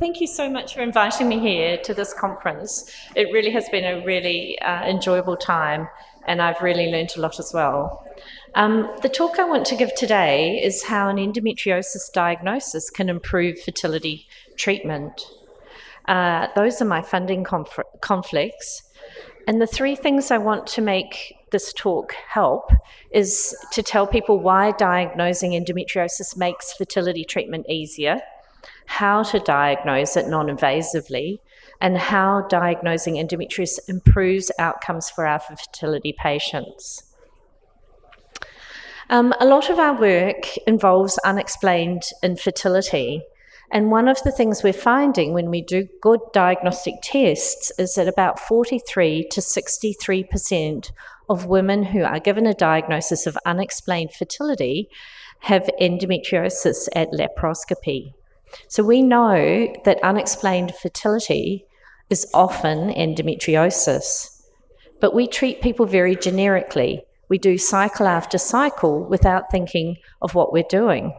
Thank you so much for inviting me here to this conference. It really has been a really enjoyable time, and I've really learned a lot as well. The talk I want to give today is how an endometriosis diagnosis can improve fertility treatment. Those are my funding conflicts. And the three things I want to make this talk help is to tell people why diagnosing endometriosis makes fertility treatment easier, how to diagnose it non-invasively, and how diagnosing endometriosis improves outcomes for our fertility patients. A lot of our work involves unexplained infertility. And one of the things we're finding when we do good diagnostic tests is that about 43 to 63% of women who are given a diagnosis of unexplained fertility have endometriosis at laparoscopy. So we know that unexplained fertility is often endometriosis, but we treat people very generically. We do cycle after cycle without thinking of what we're doing.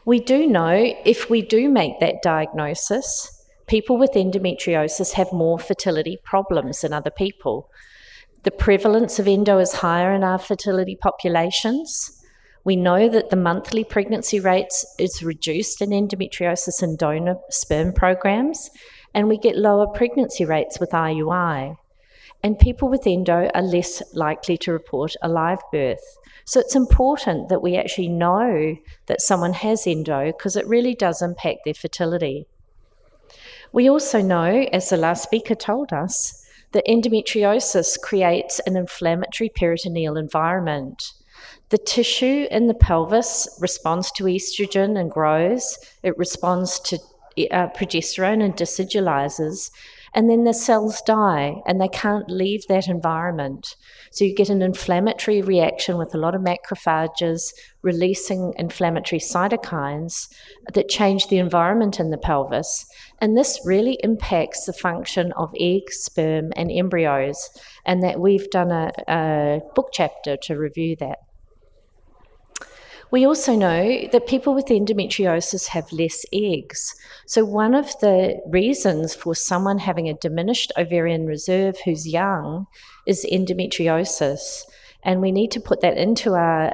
We do know if we do make that diagnosis, people with endometriosis have more fertility problems than other people. The prevalence of endo is higher in our fertility populations. We know that the monthly pregnancy rates is reduced in endometriosis and donor sperm programs, and we get lower pregnancy rates with IUI. And people with endo are less likely to report a live birth. So it's important that we actually know that someone has endo because it really does impact their fertility. We also know, as the last speaker told us, that endometriosis creates an inflammatory peritoneal environment. The tissue in the pelvis responds to estrogen and grows. It responds to progesterone and desidualizes. And then the cells die and they can't leave that environment. So you get an inflammatory reaction with a lot of macrophages releasing inflammatory cytokines that change the environment in the pelvis. And this really impacts the function of eggs, sperm, and embryos. And that we've done a book chapter to review that. We also know that people with endometriosis have less eggs. So one of the reasons for someone having a diminished ovarian reserve who's young is endometriosis. And we need to put that into our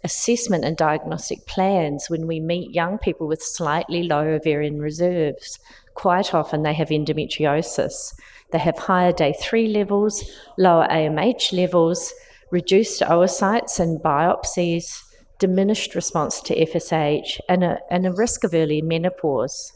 assessment and diagnostic plans when we meet young people with slightly low ovarian reserves. Quite often they have endometriosis. They have higher day 3 levels, lower AMH levels, reduced oocytes and biopsies, diminished response to FSH, and a risk of early menopause.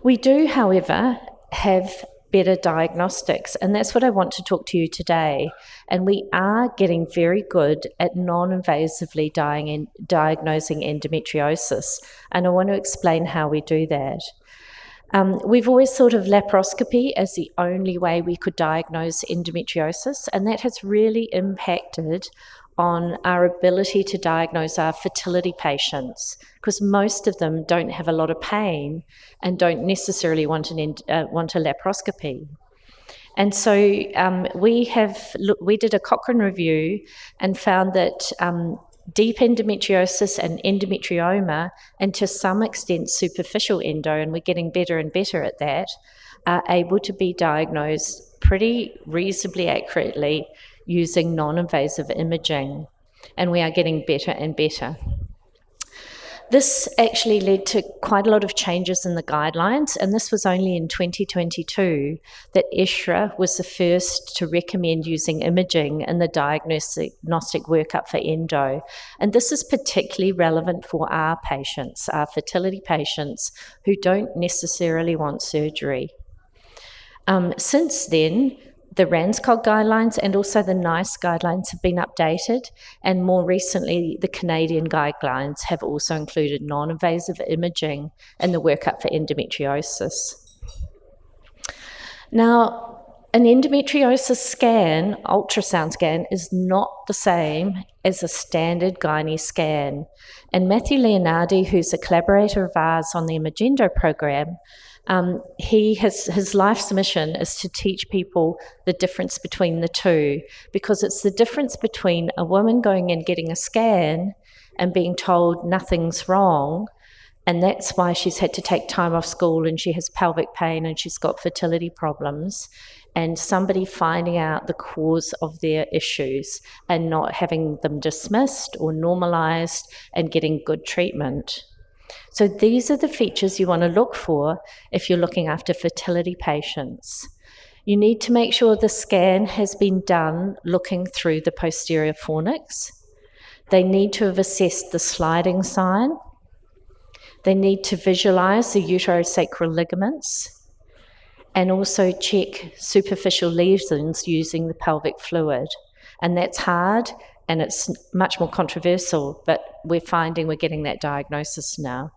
We do, however, have better diagnostics, and that's what I want to talk to you today. And we are getting very good at non-invasively diagnosing endometriosis, and I want to explain how we do that. We've always thought of laparoscopy as the only way we could diagnose endometriosis, and that has really impacted on our ability to diagnose our fertility patients, because most of them don't have a lot of pain and don't necessarily want a laparoscopy. And so we did a Cochrane review and found that deep endometriosis and endometrioma, and to some extent superficial endo, and we're getting better and better at that, are able to be diagnosed pretty reasonably accurately using non-invasive imaging, and we are getting better and better. This actually led to quite a lot of changes in the guidelines, and this was only in 2022 that ESHRE was the first to recommend using imaging in the diagnostic workup for endo. And this is particularly relevant for our patients, our fertility patients who don't necessarily want surgery. Since then, the RANSCOG guidelines and also the NICE guidelines have been updated, and more recently the Canadian guidelines have also included non-invasive imaging in the workup for endometriosis. Now, an endometriosis scan, ultrasound scan, is not the same as a standard gynae scan. And Matthew Leonardi, who's a collaborator of ours on the Imagendo program, his life's mission is to teach people the difference between the two, because it's the difference between a woman going and getting a scan and being told nothing's wrong And that's why she's had to take time off school, and she has pelvic pain, and she's got fertility problems. And somebody finding out the cause of their issues and not having them dismissed or normalised and getting good treatment. So these are the features you want to look for if you're looking after fertility patients. You need to make sure the scan has been done looking through the posterior fornix. They need to have assessed the sliding sign. They need to visualise the uterosacral ligaments and also check superficial lesions using the pelvic fluid. And that's hard and it's much more controversial, but we're finding we're getting that diagnosis now.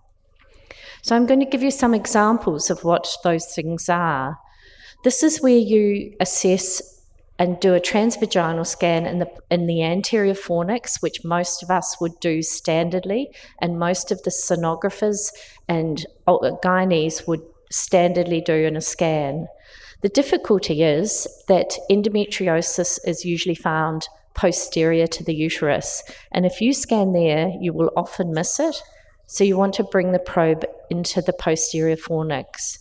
So I'm going to give you some examples of what those things are. This is where you assess and do a transvaginal scan in the anterior fornix, which most of us would do standardly, and most of the sonographers and gynaes would standardly do in a scan. The difficulty is that endometriosis is usually found posterior to the uterus, and if you scan there, you will often miss it. So you want to bring the probe into the posterior fornix.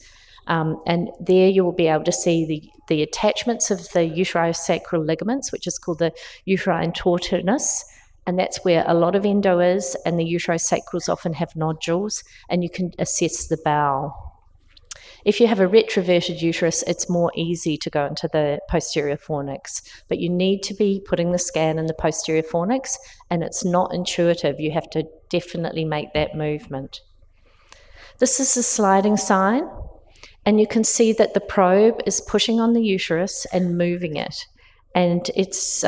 And there you will be able to see the attachments of the uterosacral ligaments, which is called the uterine tortuous, and that's where a lot of endo is, and the uterosacrals often have nodules, and you can assess the bowel. If you have a retroverted uterus, it's more easy to go into the posterior fornix, but you need to be putting the scan in the posterior fornix, and it's not intuitive. You have to definitely make that movement. This is the sliding sign. And you can see that the probe is pushing on the uterus and moving it. And it's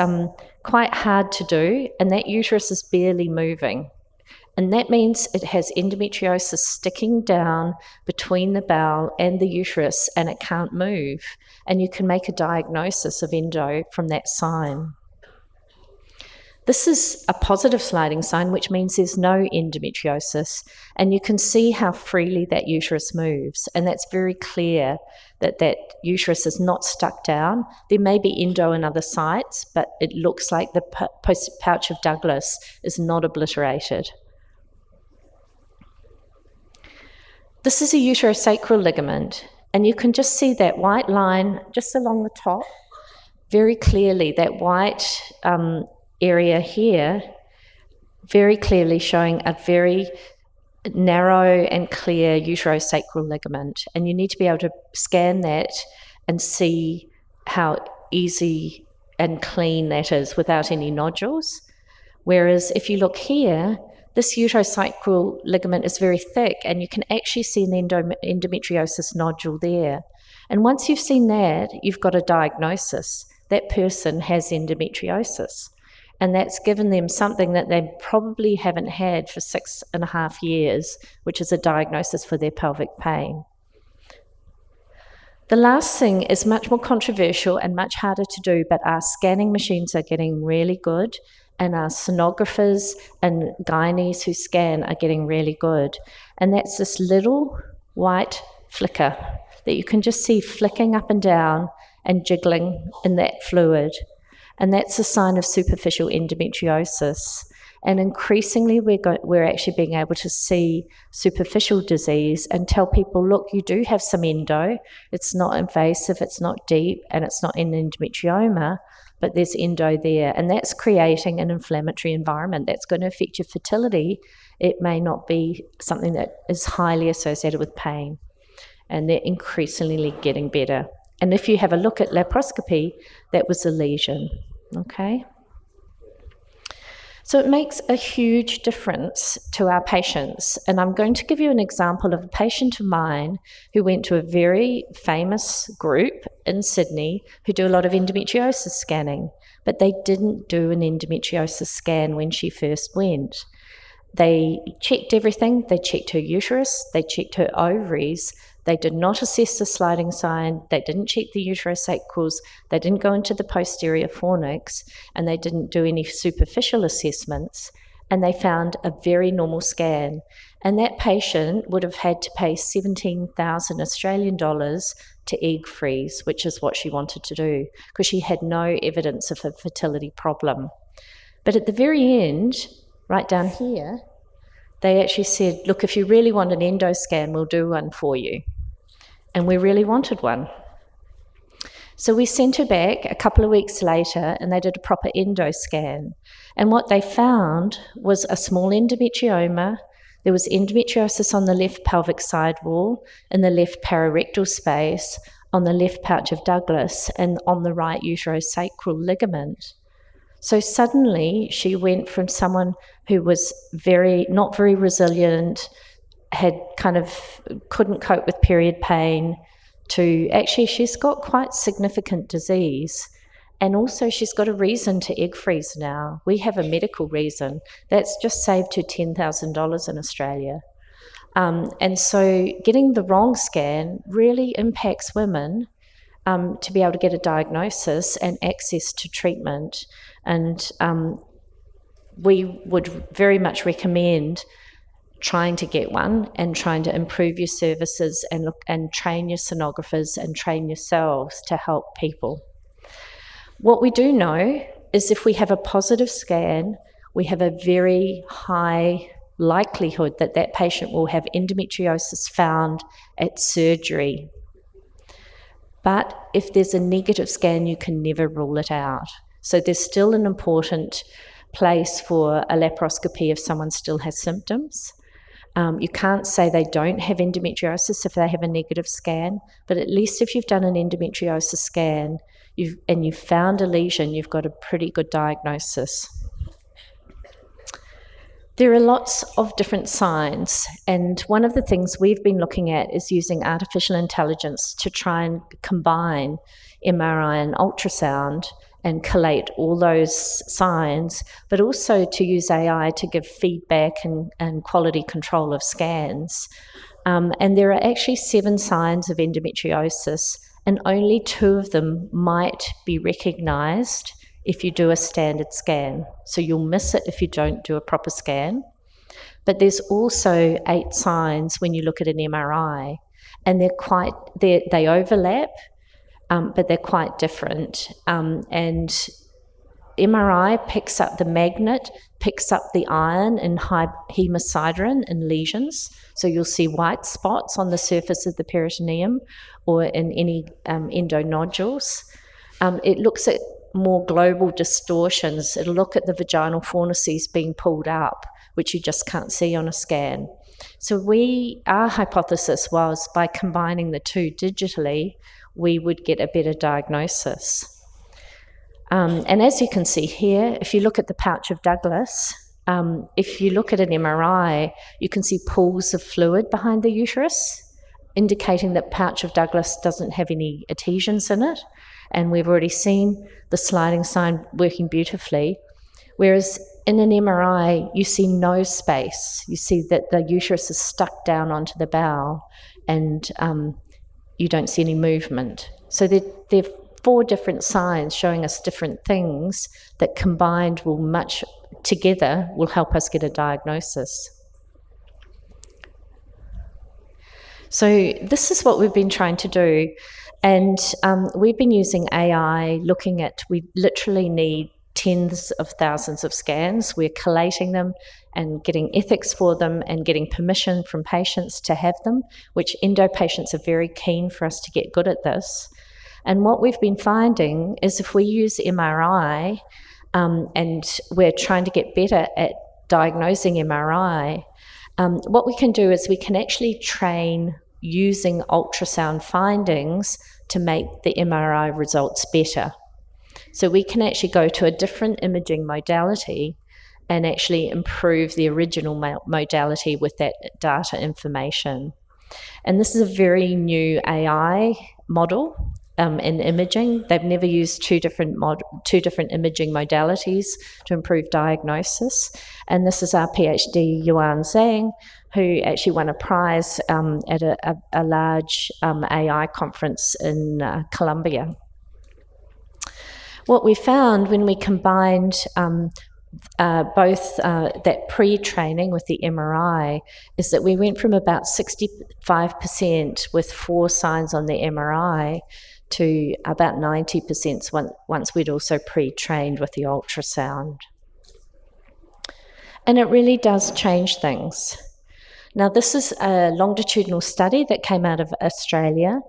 quite hard to do, and that uterus is barely moving. And that means it has endometriosis sticking down between the bowel and the uterus, and it can't move. And you can make a diagnosis of endo from that sign. This is a positive sliding sign, which means there's no endometriosis, and you can see how freely that uterus moves, and that's very clear that that uterus is not stuck down. There may be endo in other sites, but it looks like the pouch of Douglas is not obliterated. This is a uterosacral ligament, and you can just see that white line just along the top, very clearly, that white area here, very clearly showing a very narrow and clear uterosacral ligament. And you need to be able to scan that and see how easy and clean that is without any nodules. Whereas if you look here, this uterosacral ligament is very thick, and you can actually see an endometriosis nodule there. And once you've seen that, you've got a diagnosis. That person has endometriosis. And that's given them something that they probably haven't had for 6.5 years, which is a diagnosis for their pelvic pain. The last thing is much more controversial and much harder to do, but our scanning machines are getting really good, and our sonographers and gynaes who scan are getting really good. And that's this little white flicker that you can just see flicking up and down and jiggling in that fluid. And that's a sign of superficial endometriosis. And increasingly, we're actually being able to see superficial disease and tell people, look, you do have some endo. It's not invasive, it's not deep, and it's not an endometrioma, but there's endo there. And that's creating an inflammatory environment that's going to affect your fertility. It may not be something that is highly associated with pain. And they're increasingly getting better. And if you have a look at laparoscopy, that was a lesion, okay? So it makes a huge difference to our patients. And I'm going to give you an example of a patient of mine who went to a very famous group in Sydney who do a lot of endometriosis scanning, but they didn't do an endometriosis scan when she first went. They checked everything. They checked her uterus, they checked her ovaries. They did not assess the sliding sign, they didn't check the uterosacrals, they didn't go into the posterior fornix, and they didn't do any superficial assessments, and they found a very normal scan. And that patient would have had to pay 17,000 Australian dollars to egg freeze, which is what she wanted to do, because she had no evidence of a fertility problem. But at the very end, right down here, They actually said, look, if you really want an endo scan, we'll do one for you. And we really wanted one. So we sent her back a couple of weeks later and they did a proper endo scan. And what they found was a small endometrioma. There was endometriosis on the left pelvic side wall, in the left pararectal space, on the left pouch of Douglas, and on the right uterosacral ligament. So suddenly she went from someone who was not very resilient, had kind of couldn't cope with period pain, to actually she's got quite significant disease. And also she's got a reason to egg freeze now. We have a medical reason. That's just saved her $10,000 in Australia. And so getting the wrong scan really impacts women to be able to get a diagnosis and access to treatment. And we would very much recommend trying to get one and trying to improve your services and train your sonographers and train yourselves to help people. What we do know is if we have a positive scan, we have a very high likelihood that that patient will have endometriosis found at surgery. But if there's a negative scan, you can never rule it out. So there's still an important place for a laparoscopy if someone still has symptoms. You can't say they don't have endometriosis if they have a negative scan, but at least if you've done an endometriosis scan and you've found a lesion, you've got a pretty good diagnosis. There are lots of different signs, and one of the things we've been looking at is using artificial intelligence to try and combine MRI and ultrasound and collate all those signs, but also to use AI to give feedback and quality control of scans. And there are actually 7 signs of endometriosis, and only 2 of them might be recognised if you do a standard scan. So you'll miss it if you don't do a proper scan. But there's also 8 signs when you look at an MRI, and they overlap, but they're quite different. And MRI picks up the magnet, picks up the iron in hemosiderin in lesions. So you'll see white spots on the surface of the peritoneum or in any endonodules. It looks at more global distortions. It'll look at the vaginal fornices being pulled up, which you just can't see on a scan. So our hypothesis was by combining the 2 digitally, we would get a better diagnosis. And as you can see here, if you look at the pouch of Douglas, if you look at an MRI, you can see pools of fluid behind the uterus, indicating that pouch of Douglas doesn't have any adhesions in it. And we've already seen the sliding sign working beautifully. Whereas in an MRI, you see no space. You see that the uterus is stuck down onto the bowel, and you don't see any movement. So there are 4 different signs showing us different things that combined together will help us get a diagnosis. So this is what we've been trying to do. And we've been using AI we literally need tens of thousands of scans. We're collating them and getting ethics for them and getting permission from patients to have them, which endo patients are very keen for us to get good at this. And what we've been finding is if we use MRI, and we're trying to get better at diagnosing MRI, what we can do is we can actually train using ultrasound findings to make the MRI results better. So we can actually go to a different imaging modality and actually improve the original modality with that data information. And this is a very new AI model in imaging. They've never used two different imaging modalities to improve diagnosis. And this is our PhD, Yuan Zhang, who actually won a prize at a large AI conference in Colombia. What we found when we combined both that pre-training with the MRI is that we went from about 65% with 4 signs on the MRI to about 90% once we'd also pre-trained with the ultrasound. And it really does change things. Now, this is a longitudinal study that came out of Australia,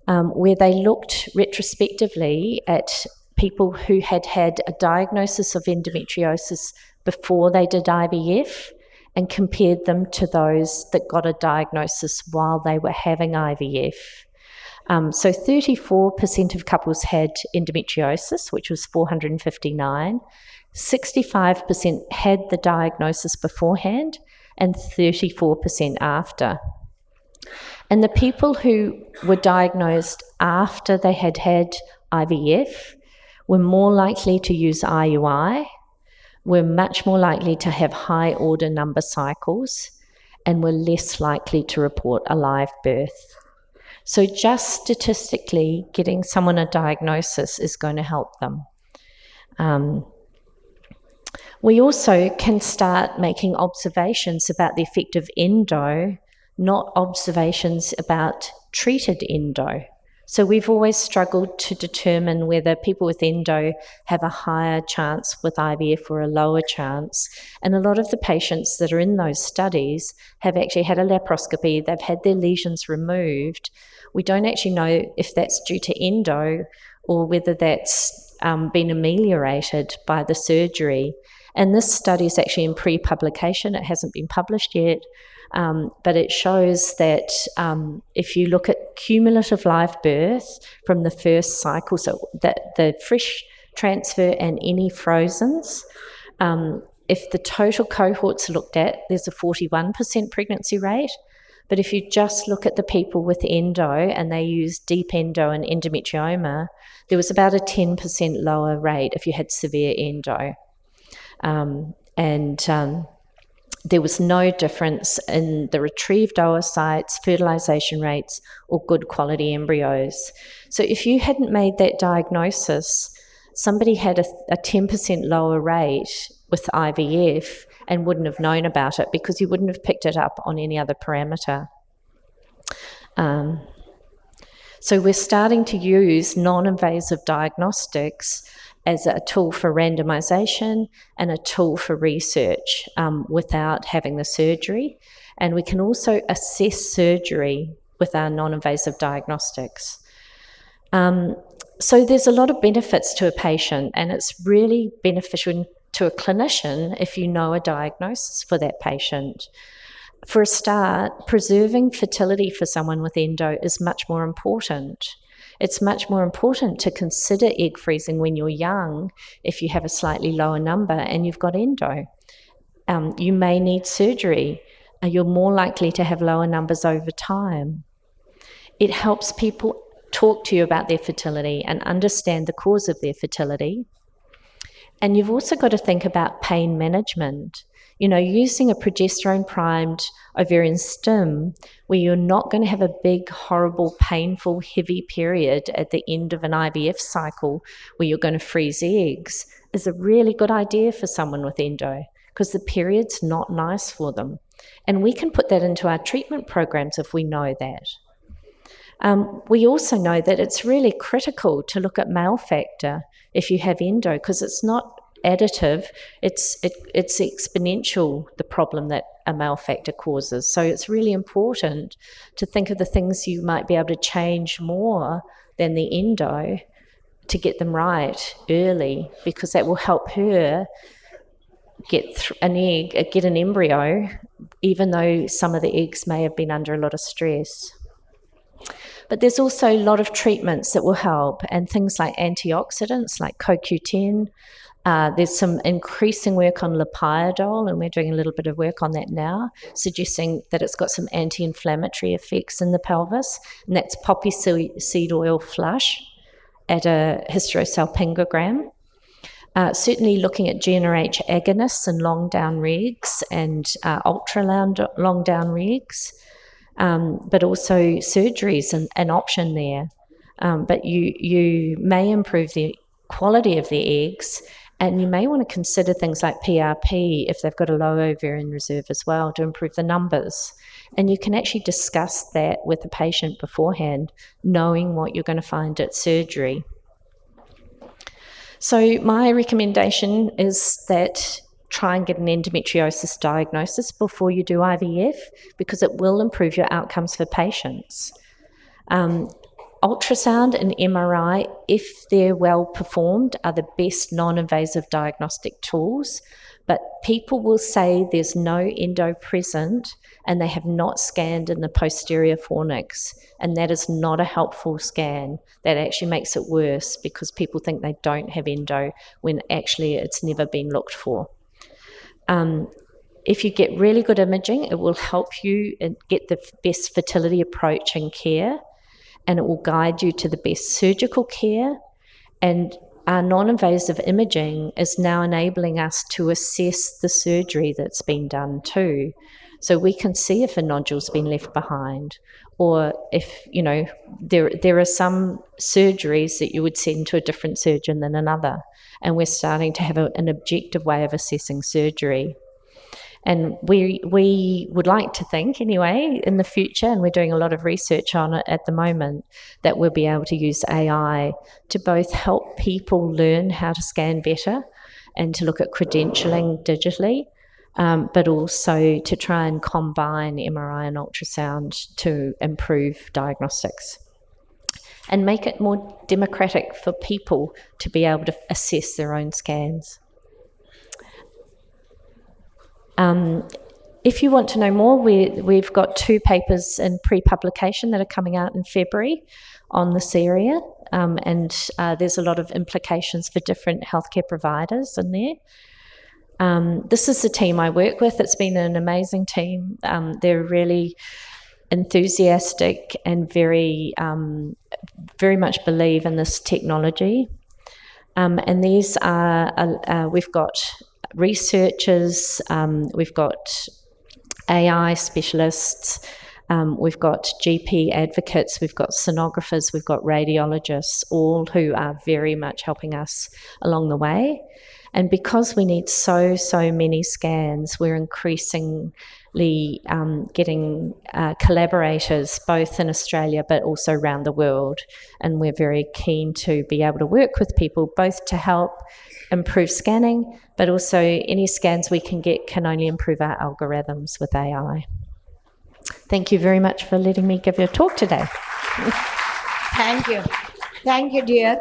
where they looked retrospectively at people who had had a diagnosis of endometriosis before they did IVF and compared them to those that got a diagnosis while they were having IVF. So 34% of couples had endometriosis, which was 459. 65% had the diagnosis beforehand and 34% after. And the people who were diagnosed after they had had IVF were more likely to use IUI, were much more likely to have high order number cycles, and were less likely to report a live birth. So just statistically, getting someone a diagnosis is going to help them. We also can start making observations about the effect of endo, not observations about treated endo. So we've always struggled to determine whether people with endo have a higher chance with IVF or a lower chance. And a lot of the patients that are in those studies have actually had a laparoscopy, they've had their lesions removed. We don't actually know if that's due to endo or whether that's been ameliorated by the surgery. And this study is actually in pre-publication. It hasn't been published yet, but it shows that if you look at cumulative live birth from the first cycle, so that the fresh transfer and any frozens, if the total cohort's looked at, there's a 41% pregnancy rate. But if you just look at the people with endo and they use deep endo and endometrioma, there was about a 10% lower rate if you had severe endo. There was no difference in the retrieved oocytes, fertilization rates, or good quality embryos. So if you hadn't made that diagnosis, somebody had a 10% lower rate with IVF and wouldn't have known about it because you wouldn't have picked it up on any other parameter. So we're starting to use non-invasive diagnostics as a tool for randomization and a tool for research without having the surgery. And we can also assess surgery with our non-invasive diagnostics. So there's a lot of benefits to a patient, and it's really beneficial to a clinician if you know a diagnosis for that patient. For a start, preserving fertility for someone with endo is much more important. It's much more important to consider egg freezing when you're young if you have a slightly lower number and you've got endo. You may need surgery. You're more likely to have lower numbers over time. It helps people talk to you about their fertility and understand the cause of their fertility. And you've also got to think about pain management. You know, using a progesterone-primed ovarian stim where you're not going to have a big, horrible, painful, heavy period at the end of an IVF cycle where you're going to freeze eggs is a really good idea for someone with endo because the period's not nice for them. And we can put that into our treatment programs if we know that. We also know that it's really critical to look at male factor if you have endo because it's not additive, it's exponential, the problem that a male factor causes. So it's really important to think of the things you might be able to change more than the endo to get them right early, because that will help her get an embryo, even though some of the eggs may have been under a lot of stress. But there's also a lot of treatments that will help, and things like antioxidants like CoQ10. There's some increasing work on lepiodol, and we're doing a little bit of work on that now, suggesting that it's got some anti-inflammatory effects in the pelvis, and that's poppy seed oil flush at a hysterosalpingogram. Certainly looking at GnRH agonists and long down regs and ultra long down regs, but also surgeries an option there. But you may improve the quality of the eggs, and you may want to consider things like PRP if they've got a low ovarian reserve as well to improve the numbers. And you can actually discuss that with the patient beforehand, knowing what you're going to find at surgery. So my recommendation is that try and get an endometriosis diagnosis before you do IVF, because it will improve your outcomes for patients. Ultrasound and MRI, if they're well performed, are the best non-invasive diagnostic tools, but people will say there's no endo present and they have not scanned in the posterior fornix, and that is not a helpful scan. That actually makes it worse because people think they don't have endo when actually it's never been looked for. If you get really good imaging, it will help you get the best fertility approach and care, and it will guide you to the best surgical care. And our non-invasive imaging is now enabling us to assess the surgery that's been done too. So we can see if a nodule's been left behind, or if, you know, there are some surgeries that you would send to a different surgeon than another. And we're starting to have an objective way of assessing surgery. And we would like to think, anyway, in the future, and we're doing a lot of research on it at the moment, that we'll be able to use AI to both help people learn how to scan better and to look at credentialing digitally, but also to try and combine MRI and ultrasound to improve diagnostics and make it more democratic for people to be able to assess their own scans. If you want to know more, we've got 2 papers in pre-publication that are coming out in February on this area, and there's a lot of implications for different healthcare providers in there. This is the team I work with. It's been an amazing team. They're really enthusiastic and very much believe in this technology. And these are, we've got researchers, we've got AI specialists, we've got GP advocates, we've got sonographers, we've got radiologists, all who are very much helping us along the way. And because we need so many scans, we're increasingly getting collaborators both in Australia but also around the world. And we're very keen to be able to work with people both to help improve scanning, but also any scans we can get can only improve our algorithms with AI. Thank you very much for letting me give you a talk today. Thank you. Thank you, dear.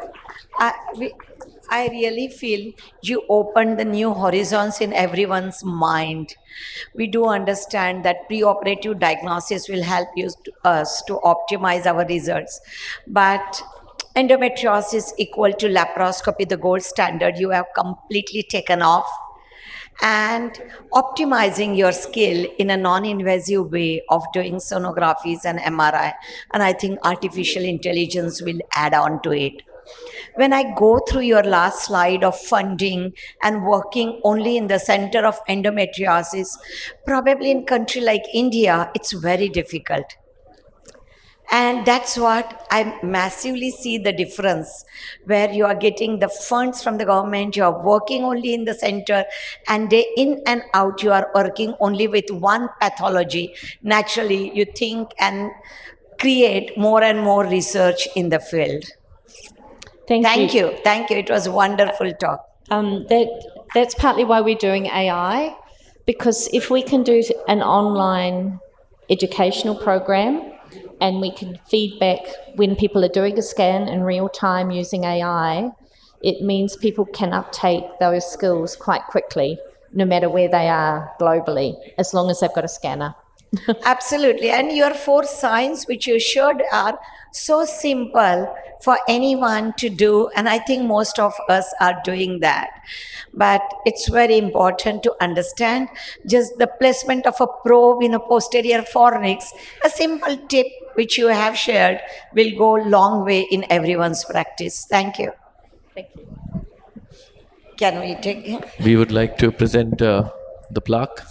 I really feel you opened the new horizons in everyone's mind. We do understand that preoperative diagnosis will help us to optimize our results. But endometriosis equal to laparoscopy, the gold standard, you have completely taken off. And optimizing your skill in a non-invasive way of doing sonographies and MRI. And I think artificial intelligence will add on to it. When I go through your last slide of funding and working only in the center of endometriosis, probably in a country like India, it's very difficult. And that's what I massively see the difference, where you are getting the funds from the government, you are working only in the center, and day in and out, you are working only with one pathology. Naturally, you think and create more and more research in the field. Thank you. Thank you. It was a wonderful talk. That's partly why we're doing AI, because if we can do an online educational program and we can feedback when people are doing a scan in real time using AI, it means people can uptake those skills quite quickly, no matter where they are globally, as long as they've got a scanner. Absolutely. And your 4 signs which you showed are so simple for anyone to do, and I think most of us are doing that. But it's very important to understand just the placement of a probe in a posterior fornix. A simple tip which you have shared will go a long way in everyone's practice. Thank you. Thank you. Can we take him? We would like to present the plaque.